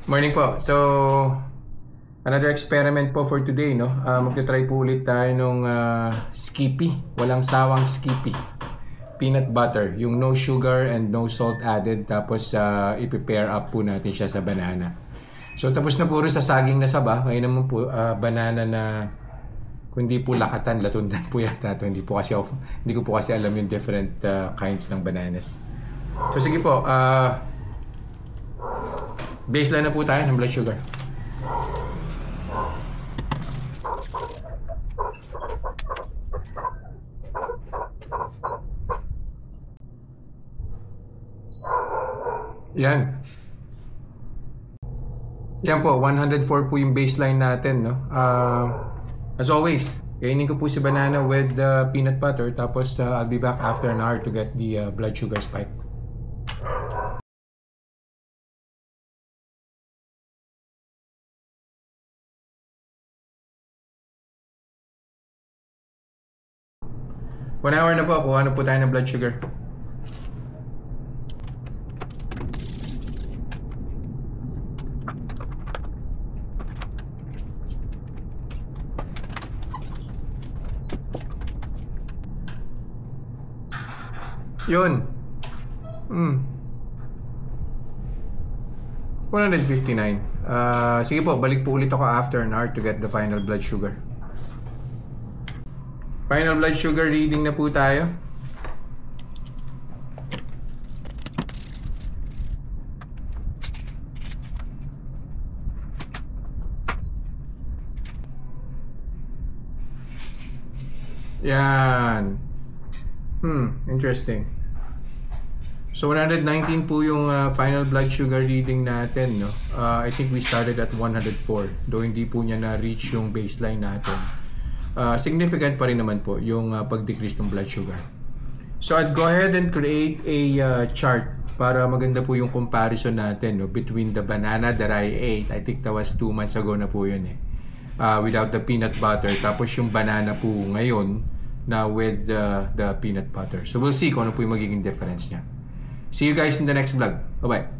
Morning po. So, another experiment po for today, no? Magte-try po ulit tayo nung Skippy. Walang sawang Skippy. Peanut butter. Yung no sugar and no salt added. Tapos, i-pair up po natin siya sa banana. So, tapos na po rin sa saging na saba. Ngayon naman po, banana na kundi po lakatan, latundan po yata ito. Hindi ko po kasi alam yung different kinds ng bananas. So, sige po. Baseline na po tayo ng blood sugar. Yan. Yan po, 104 po yung baseline natin, no? As always, kainin ko po si banana with peanut butter. Tapos I'll be back after an hour to get the blood sugar spike. One hour na po, kuha na po tayo ng blood sugar. Yun. 159. Sige po, balik po ulit ako after an hour to get the final blood sugar. Final blood sugar reading na po tayo. Yan. Interesting. So 119 po yung final blood sugar reading natin, no? I think we started at 104. Though hindi po niya na-reach yung baseline natin. Significant pa rin naman po yung pag-decrease ng blood sugar. So I'd go ahead and create a chart para maganda po yung comparison natin, no, between the banana that I ate. I think that was 2 months ago na po yun without the peanut butter. Tapos yung banana po ngayon na with the peanut butter. So we'll see kung ano po yung magiging difference niya. See you guys in the next vlog. Bye-bye.